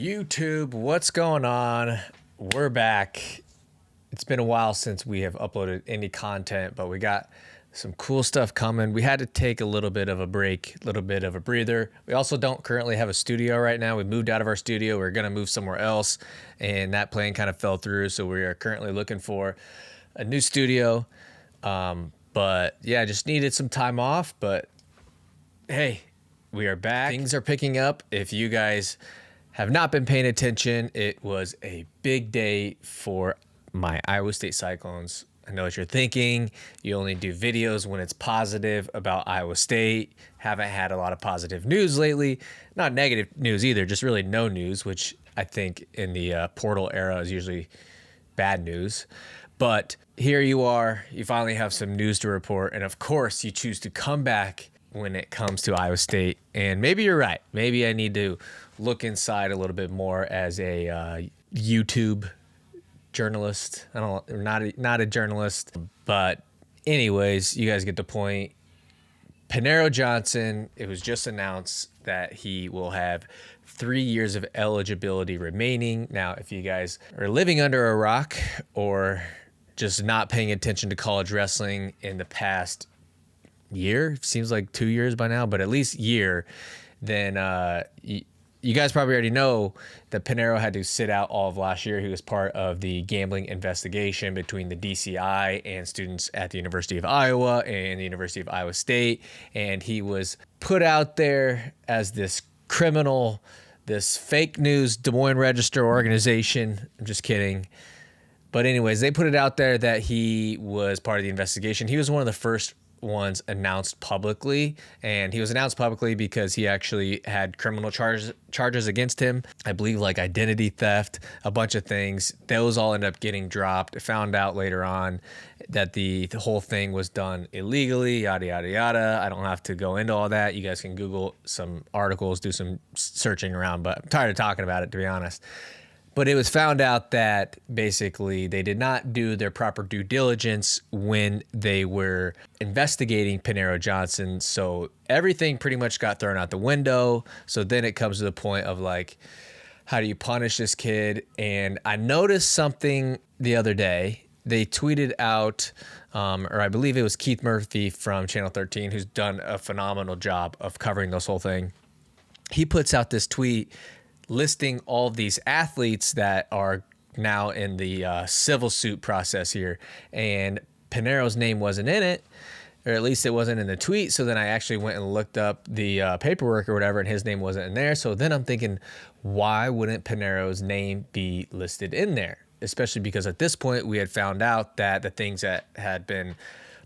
YouTube, what's going on? We're back. It's been a while since we have uploaded any content, but we got some cool stuff coming. We had to take a little bit of a break, a little bit of a breather. We also don't currently have a studio right now. We moved out of our studio. We're going to move somewhere else, and that plan kind of fell through, so we are currently looking for a new studio. But yeah, just needed some time off, but hey, we are back. Things are picking up. If you guys have not been paying attention, it was a big day for my Iowa State Cyclones. I know what you're thinking. You only do videos when it's positive about Iowa State. Haven't had a lot of positive news lately. Not negative news either, just really no news, which I think in the portal era is usually bad news. But here you are. You finally have some news to report. And of course, you choose to come back when it comes to Iowa State. And maybe you're right. Maybe I need to look inside a little bit more as a YouTube journalist. Not a journalist, but anyways, you guys get the point. Panero Johnson, it was just announced that he will have 3 years of eligibility remaining. Now, if you guys are living under a rock or just not paying attention to college wrestling in the past year, seems like 2 years by now, but at least year, then you guys probably already know that Panero had to sit out all of last year. He was part of the gambling investigation between the DCI and students at the University of Iowa and the University of Iowa State. And he was put out there as this criminal, this fake news Des Moines Register organization. I'm just kidding. But anyways, they put it out there that he was part of the investigation. He was one of the first ones announced publicly, and he was announced publicly because he actually had criminal charges against him. I believe like identity theft, a bunch of things. Those all ended up getting dropped. I found out later on that the whole thing was done illegally, yada, yada, yada. I don't have to go into all that. You guys can Google some articles, do some searching around, but I'm tired of talking about it, to be honest. But it was found out that basically they did not do their proper due diligence when they were investigating Panero Johnson. So everything pretty much got thrown out the window. So then it comes to the point of like, how do you punish this kid? And I noticed something the other day. They tweeted out, or I believe it was Keith Murphy from Channel 13, who's done a phenomenal job of covering this whole thing. He puts out this tweet listing all of these athletes that are now in the civil suit process here. And Panero's name wasn't in it, or at least it wasn't in the tweet. So then I actually went and looked up the paperwork or whatever, and his name wasn't in there. So then I'm thinking, why wouldn't Panero's name be listed in there? Especially because at this point we had found out that the things that had been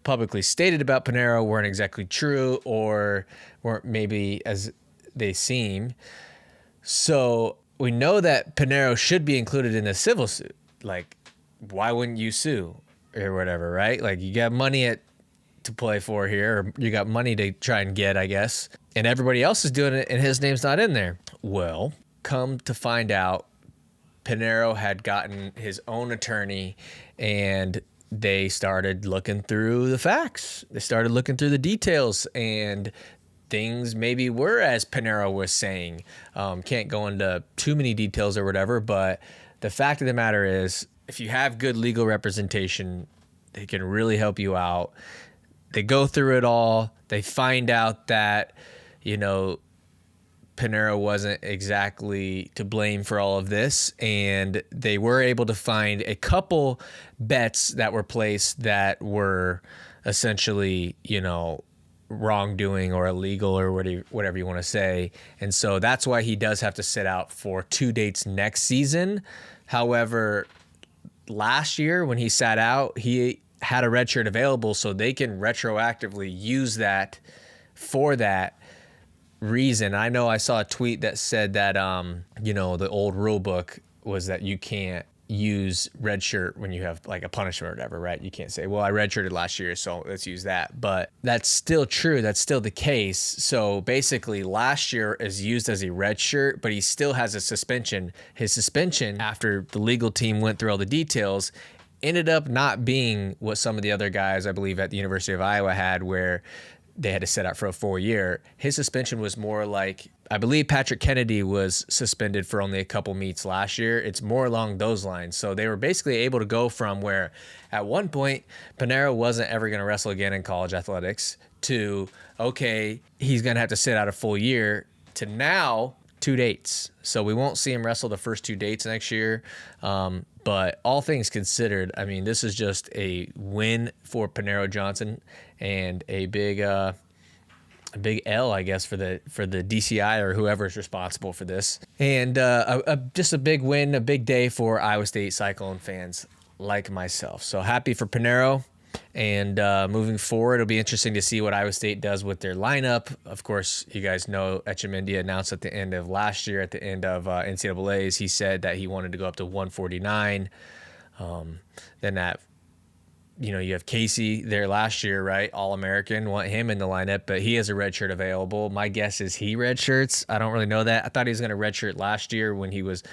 publicly stated about Panero weren't exactly true, or weren't maybe as they seem. So we know that Panero should be included in the civil suit. Like, why wouldn't you sue or whatever, right? Like, you got money to play for here, or you got money to try and get, I guess. And everybody else is doing it, and his name's not in there. Well, come to find out, Panero had gotten his own attorney, and they started looking through the facts. They started looking through the details, and things maybe were as Panero was saying. Can't go into too many details or whatever, but the fact of the matter is, if you have good legal representation, they can really help you out. They go through it all. They find out that, Panero wasn't exactly to blame for all of this, and they were able to find a couple bets that were placed that were essentially, wrongdoing or illegal or whatever you want to say. And so that's why he does have to sit out for 2 dates next season. However, last year when he sat out, he had a red shirt available, so they can retroactively use that for that reason. I know I saw a tweet that said that, the old rule book was that you can't use red shirt when you have like a punishment or whatever, right? You can't say, well, I redshirted last year, so let's use that. But that's still true. That's still the case. So basically last year is used as a red shirt, but he still has a suspension. His suspension, after the legal team went through all the details, ended up not being what some of the other guys, I believe, at the University of Iowa had, where they had to sit out for a full year. His suspension was more like, I believe Patrick Kennedy was suspended for only a couple meets last year. It's more along those lines. So they were basically able to go from where at one point Panero wasn't ever going to wrestle again in college athletics to, okay, he's going to have to sit out a full year, to now 2 dates. So we won't see him wrestle the first 2 dates next year. But all things considered, I mean, this is just a win for Panero Johnson and a big L, I guess, for the DCI or whoever is responsible for this. And just a big win, a big day for Iowa State Cyclone fans like myself. So happy for Panero. And moving forward, it'll be interesting to see what Iowa State does with their lineup. Of course, you guys know Eligibility announced at the end of last year, at the end of NCAA's, he said that he wanted to go up to 149. Then that, you have Casey there last year, right? All-American, want him in the lineup, but he has a red shirt available. My guess is he red shirts. I don't really know that. I thought he was going to red shirt last year when he was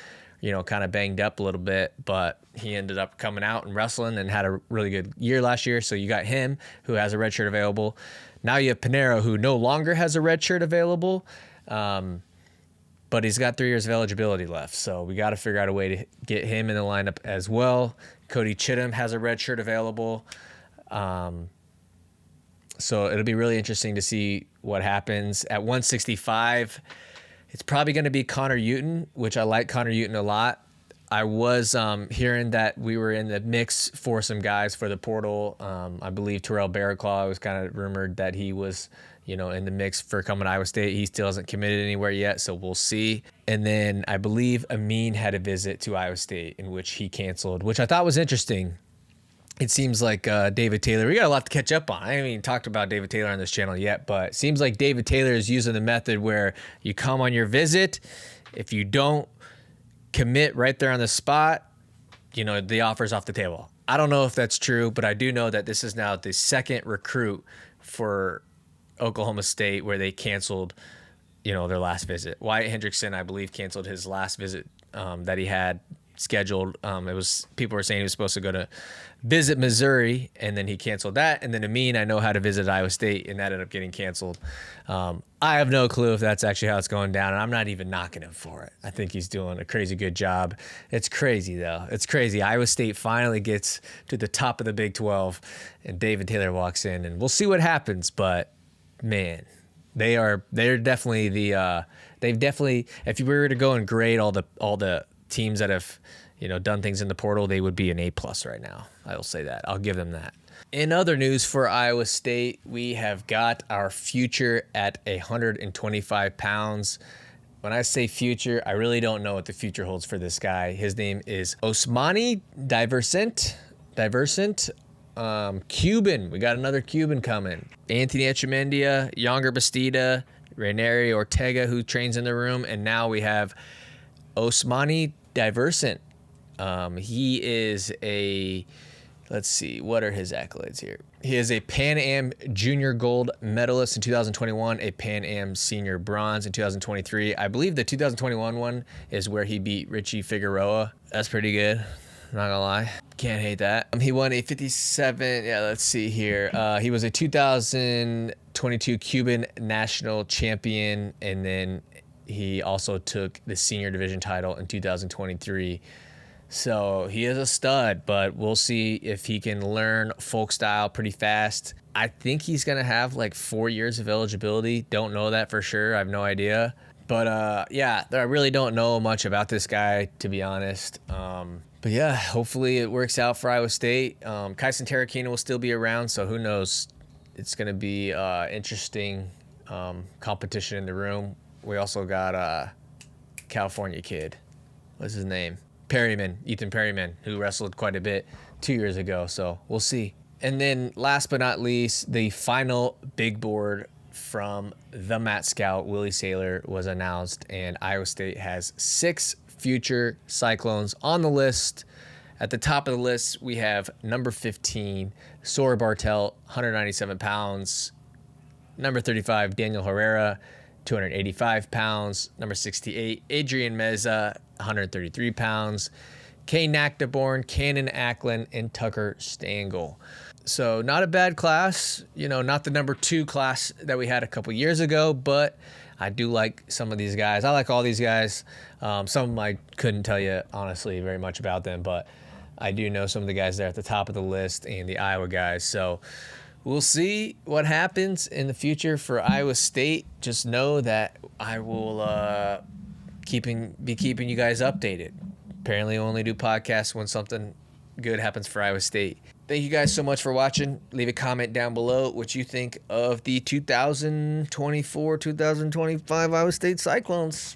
kind of banged up a little bit, but he ended up coming out and wrestling and had a really good year last year. So you got him, who has a red shirt available. Now you have Panero, who no longer has a red shirt available, but he's got 3 years of eligibility left. So we got to figure out a way to get him in the lineup as well. Cody Chittum has a red shirt available. So it'll be really interesting to see what happens. At 165, it's probably going to be Connor Uten, which I like Connor Uten a lot. I was hearing that we were in the mix for some guys for the portal. I believe Terrell Barraclaw was kind of rumored that he was, in the mix for coming to Iowa State. He still hasn't committed anywhere yet, so we'll see. And then I believe Amin had a visit to Iowa State in which he canceled, which I thought was interesting. It seems like David Taylor, we got a lot to catch up on. I haven't even talked about David Taylor on this channel yet, but it seems like David Taylor is using the method where you come on your visit. If you don't commit right there on the spot, the offer's off the table. I don't know if that's true, but I do know that this is now the second recruit for Oklahoma State where they canceled, their last visit. Wyatt Hendrickson, I believe, canceled his last visit that he had scheduled. People were saying he was supposed to go to visit Missouri, and then he canceled that. And then Amin, I know how to visit Iowa State, and that ended up getting canceled. I have no clue if that's actually how it's going down, and I'm not even knocking him for it. I think he's doing a crazy good job. It's crazy, though. It's crazy. Iowa State finally gets to the top of the Big 12, and David Taylor walks in, and we'll see what happens. But man, they're definitely they've definitely, if you were to go and grade all the teams that have done things in the portal, they would be an A+ right now. I will say that. I'll give them that. In other news for Iowa State, we have got our future at 125 pounds. When I say future, I really don't know what the future holds for this guy. His name is Osmani Diversent. Cuban. We got another Cuban coming. Anthony Echemendia, Younger Bastida, Rainieri Ortega, who trains in the room, and now we have Osmani Diversent. He is let's see, what are his accolades here? He is a Pan Am Junior Gold medalist in 2021, a Pan Am Senior Bronze in 2023. I believe the 2021 one is where he beat Richie Figueroa. That's pretty good. Not gonna lie. Can't hate that. He won a 57, let's see here. He was a 2022 Cuban national champion, and then he also took the senior division title in 2023. So he is a stud, but we'll see if he can learn folk style pretty fast. I think he's going to have like 4 years of eligibility. Don't know that for sure. I have no idea. But I really don't know much about this guy, to be honest. But yeah, hopefully it works out for Iowa State. Kyson Terrakina will still be around, so who knows? It's going to be interesting competition in the room. We also got California kid. What's his name? Ethan Perryman, who wrestled quite a bit 2 years ago. So we'll see. And then last but not least, the final big board from the Matt Scout, Willie Saylor, was announced, and Iowa State has 6 future Cyclones on the list. At the top of the list, we have number 15, Sora Bartel, 197 pounds. Number 35, Daniel Herrera, 285 pounds. Number 68, Adrian Meza, 133 pounds. Kay Nakdaborn, Cannon Ackland, and Tucker Stangl. So not a bad class, not the number 2 class that we had a couple years ago, but I do like some of these guys. I like all these guys. Some of them I couldn't tell you honestly very much about them, but I do know some of the guys there at the top of the list and the Iowa guys. So we'll see what happens in the future for Iowa State. Just know that I will be keeping you guys updated. Apparently, I only do podcasts when something good happens for Iowa State. Thank you guys so much for watching. Leave a comment down below what you think of the 2024-2025 Iowa State Cyclones.